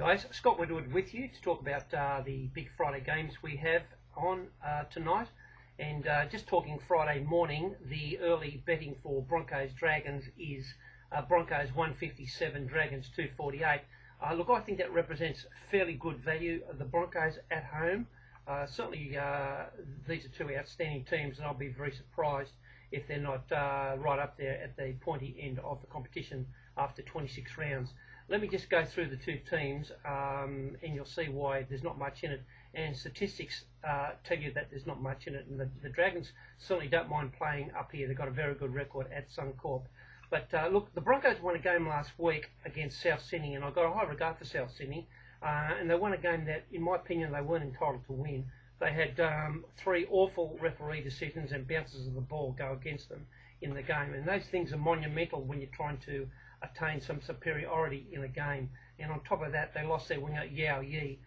Guys, Scott Wedgwood with you to talk about the big Friday games we have on tonight. And just talking Friday morning, the early betting for Broncos Dragons is Broncos 157, Dragons 248. Look, I think that represents fairly good value of the Broncos at home. Certainly, these are two outstanding teams, and I'll be very surprised if they're not right up there at the pointy end of the competition after 26 rounds. Let me just go through the two teams, and you'll see why there's not much in it. And statistics tell you that there's not much in it. And the Dragons certainly don't mind playing up here. They've got a very good record at Suncorp. But look, the Broncos won a game last week against South Sydney, and I've got a high regard for South Sydney. And they won a game that, in my opinion, they weren't entitled to win. They had three awful referee decisions and bounces of the ball go against them in the game. And those things are monumental when you're trying to attain some superiority in a game. And on top of that, they lost their winger Yao Yi,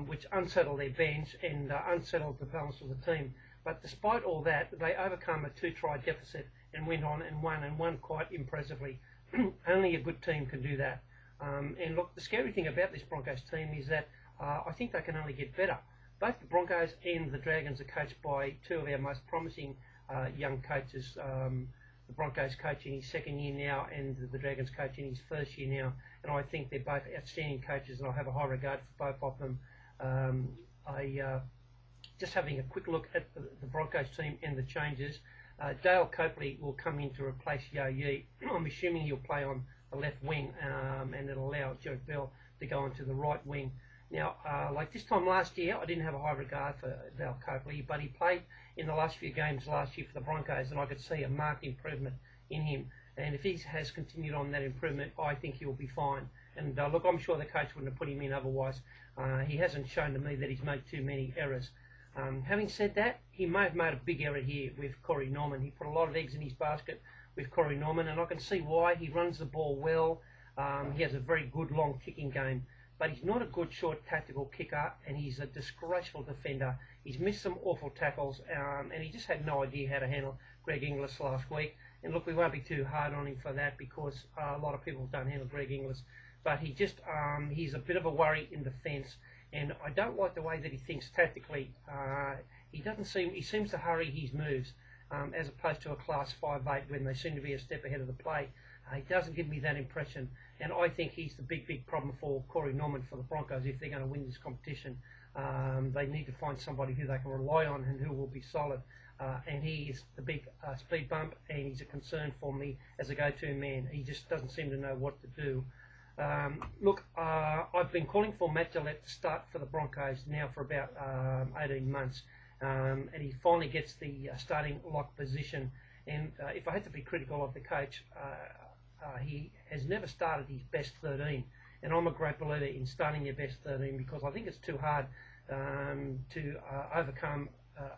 which unsettled their bench and unsettled the balance of the team. But despite all that, they overcome a two-try deficit and went on and won quite impressively. Only a good team can do that. And look, the scary thing about this Broncos team is that I think they can only get better. Both the Broncos and the Dragons are coached by two of our most promising young coaches. The Broncos coach in his second year now, and the Dragons coach in his first year now. And I think they're both outstanding coaches, and I have a high regard for both of them. Just having a quick look at the Broncos team and the changes. Dale Copley will come in to replace Yao Yi. I'm assuming he'll play on the left wing, and it'll allow Jared Bell to go onto the right wing. Now, like this time last year, I didn't have a high regard for Dale Copley, but he played in the last few games last year for the Broncos, and I could see a marked improvement in him. And if he has continued on that improvement, I think he'll be fine. And look, I'm sure the coach wouldn't have put him in otherwise. He hasn't shown to me that he's made too many errors. Having said that, he may have made a big error here with Corey Norman. He put a lot of eggs in his basket with Corey Norman, and I can see why. He runs the ball well. He has a very good long kicking game. But he's not a good short tactical kicker, and he's a disgraceful defender. He's missed some awful tackles, and he just had no idea how to handle Greg Inglis last week. And look, we won't be too hard on him for that because a lot of people don't handle Greg Inglis. But he just, he's a bit of a worry in defence, and I don't like the way that he thinks tactically. He seems to hurry his moves, as opposed to a class 5'8" when they seem to be a step ahead of the play. He doesn't give me that impression, and I think he's the big problem for Corey Norman for the Broncos if they're going to win this competition. They need to find somebody who they can rely on and who will be solid, and he is the big speed bump, and he's a concern for me as a go-to man. He just doesn't seem to know what to do. Look, I've been calling for Matt Gillett to start for the Broncos now for about 18 months, and he finally gets the starting lock position. And if I had to be critical of the coach, he has never started his best 13, and I'm a great believer in starting your best 13 because I think it's too hard to overcome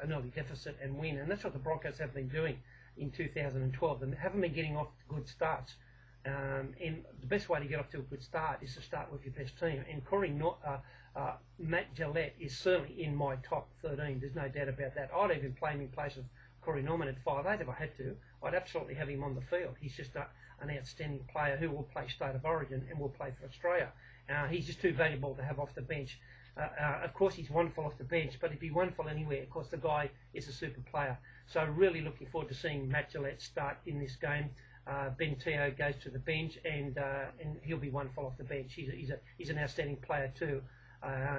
an early deficit and win, and that's what the Broncos have been doing in 2012. They haven't been getting off to good starts, and the best way to get off to a good start is to start with your best team. And Matt Gillett is certainly in my top 13. There's no doubt about that. I'd even play him in place of Corey Norman at 5'8" if I had to. I'd absolutely have him on the field. He's just an outstanding player who will play State of Origin and will play for Australia. He's just too valuable to have off the bench. Of course, he's wonderful off the bench, but if he's wonderful anywhere, of course, the guy is a super player. So really looking forward to seeing Matt Gillett start in this game. Ben Teo goes to the bench, and he'll be wonderful off the bench. He's an outstanding player too.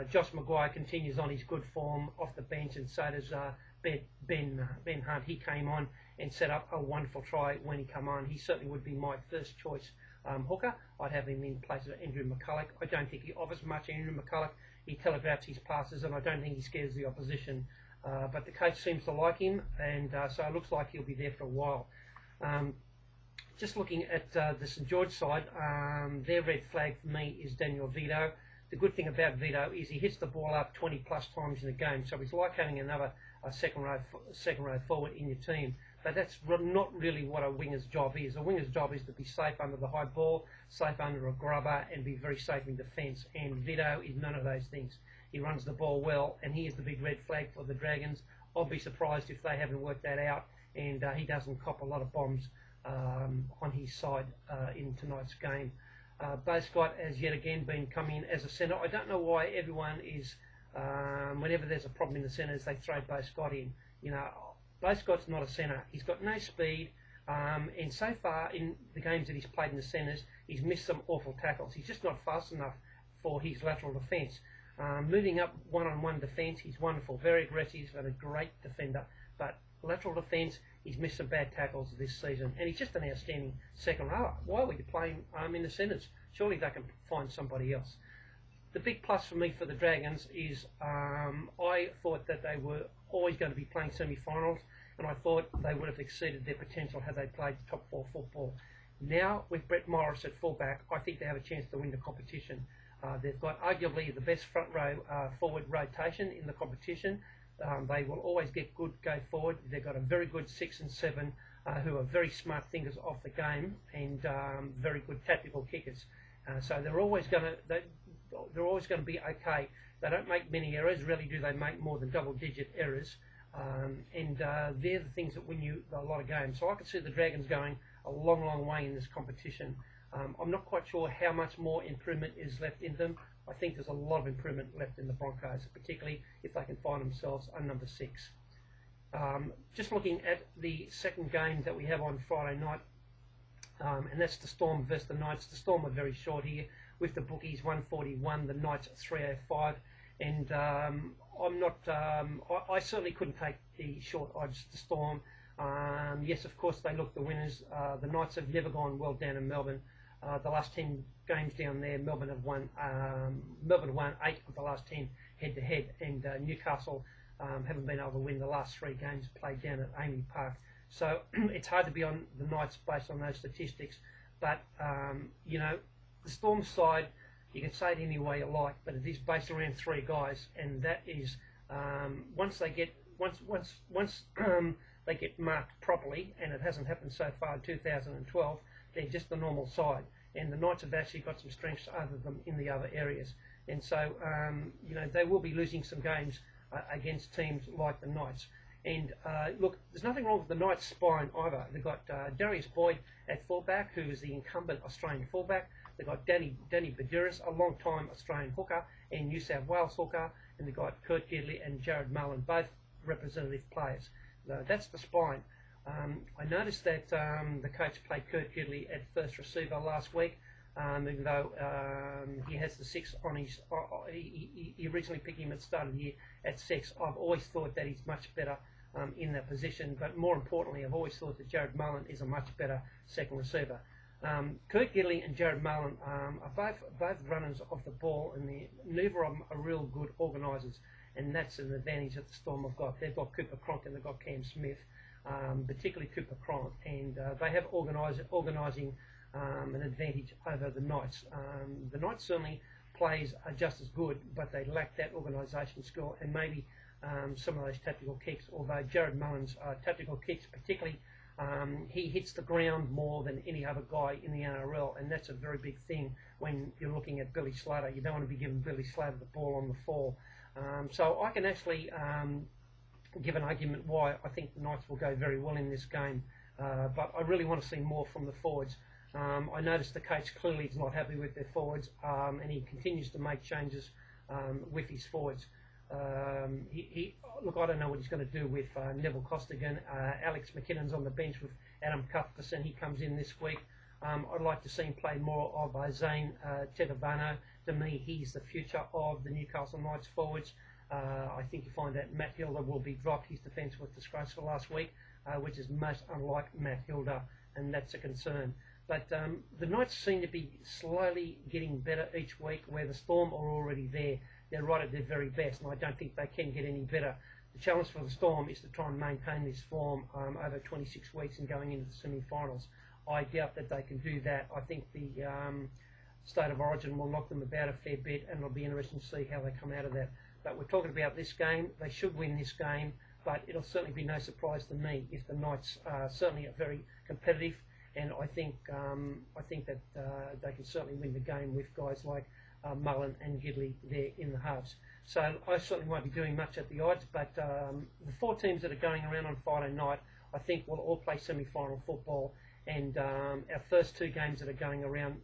Josh Maguire continues on his good form off the bench, and so does Ben Hunt. He came on and set up a wonderful try when he came on. He certainly would be my first choice hooker. I'd have him in place of Andrew McCulloch. I don't think he offers much, Andrew McCulloch. He telegraphs his passes, and I don't think he scares the opposition. But the coach seems to like him, and so it looks like he'll be there for a while. Just looking at the St George side, their red flag for me is Daniel Vito. The good thing about Vito is he hits the ball up 20 plus times in a game, so it's like having another second row forward in your team. But that's not really what a winger's job is. A winger's job is to be safe under the high ball, safe under a grubber, and be very safe in defence. And Vito is none of those things. He runs the ball well, and he is the big red flag for the Dragons. I'll be surprised if they haven't worked that out, and he doesn't cop a lot of bombs on his side in tonight's game. Bo Scott has yet again been coming in as a centre. I don't know why everyone is, whenever there's a problem in the centres, they throw Bo Scott in. You know, Bo Scott's not a centre. He's got no speed, and so far in the games that he's played in the centres, he's missed some awful tackles. He's just not fast enough for his lateral defence. Moving up one-on-one defence, he's wonderful, very aggressive, and a great defender. But lateral defence, he's missed some bad tackles this season, and he's just an outstanding second rower. Why would you play him in the centres? Surely they can find somebody else. The big plus for me for the Dragons is I thought that they were always going to be playing semi-finals, and I thought they would have exceeded their potential had they played top 4 football. Now, with Brett Morris at fullback, I think they have a chance to win the competition. They've got arguably the best front row forward rotation in the competition. They will always get good go forward. They've got a very good 6 and 7 who are very smart thinkers of the game and very good tactical kickers. So they're always going to be okay. They don't make many errors. Rarely do they make more than double-digit errors. And they're the things that win you a lot of games. So I can see the Dragons going a long, long way in this competition. I'm not quite sure how much more improvement is left in them. I think there's a lot of improvement left in the Broncos, particularly if they can find themselves a number 6. Just looking at the second game that we have on Friday night, and that's the Storm versus the Knights. The Storm are very short here with the bookies 141, the Knights 305, and I certainly couldn't take the short odds. The Storm, yes, of course they look the winners. The Knights have never gone well down in Melbourne. The last 10 games down there, Melbourne have won 8 of the last 10 head-to-head, and Newcastle haven't been able to win the last 3 games played down at AAMI Park. So it's hard to be on the Knights based on those statistics. But, you know, the Storm side, you can say it any way you like, but it is based around 3 guys, and that is once they get marked properly, and it hasn't happened so far in 2012, they're just the normal side. And the Knights have actually got some strengths other than in the other areas. And so, you know, they will be losing some games against teams like the Knights. And look, there's nothing wrong with the Knights' spine either. They've got Darius Boyd at fullback, who is the incumbent Australian fullback. They've got Danny Badiris, a long-time Australian hooker and New South Wales hooker. And they've got Kurt Gidley and Jared Mullen, both representative players. That's the spine. I noticed that the coach played Kurt Gidley at first receiver last week, even though he has the 6 on his... he originally picked him at the start of the year at 6. I've always thought that he's much better in that position, but more importantly, I've always thought that Jared Mullen is a much better second receiver. Kurt Gidley and Jared Mullen are both runners of the ball, and neither of them are real good organisers, and that's an advantage that the Storm have got. They've got Cooper Cronk and they've got Cam Smith, particularly Cooper Cronk, and they have organising an advantage over the Knights. The Knights certainly plays are just as good, but they lack that organisation skill and maybe some of those tactical kicks, although Jared Mullen's tactical kicks particularly, he hits the ground more than any other guy in the NRL, and that's a very big thing when you're looking at Billy Slater. You don't want to be giving Billy Slater the ball on the fall. So I can actually give an argument why I think the Knights will go very well in this game, but I really want to see more from the forwards. I noticed the coach clearly is not happy with their forwards, and he continues to make changes with his forwards. Look, I don't know what he's going to do with Neville Costigan. Alex McKinnon's on the bench with Adam Cuthbertson. He comes in this week. I'd like to see him play more of Zane Tedavano. To me, he's the future of the Newcastle Knights forwards. I think you find that Matt Hilda will be dropped. His defence was disgraceful last week, which is most unlike Matt Hilda, and that's a concern. But the Knights seem to be slowly getting better each week, where the Storm are already there. They're right at their very best, and I don't think they can get any better. The challenge for the Storm is to try and maintain this form over 26 weeks and going into the semi-finals. I doubt that they can do that. I think the State of Origin will knock them about a fair bit, and it'll be interesting to see how they come out of that. But we're talking about this game. They should win this game, but it'll certainly be no surprise to me if the Knights certainly are very competitive, and I think that they can certainly win the game with guys like Mullen and Gidley there in the halves. So I certainly won't be doing much at the odds, but the 4 teams that are going around on Friday night, I think will all play semi-final football, And our first two games that are going around,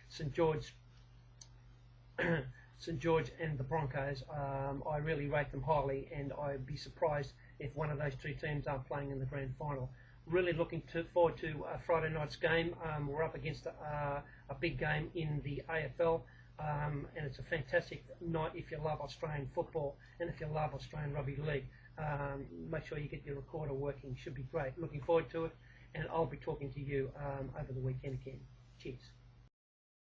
St George and the Broncos, I really rate them highly, and I'd be surprised if one of those two teams aren't playing in the grand final. Really looking forward to Friday night's game. We're up against a big game in the AFL, and it's a fantastic night if you love Australian football and if you love Australian Rugby League. Make sure you get your recorder working. Should be great. Looking forward to it, and I'll be talking to you over the weekend again. Cheers.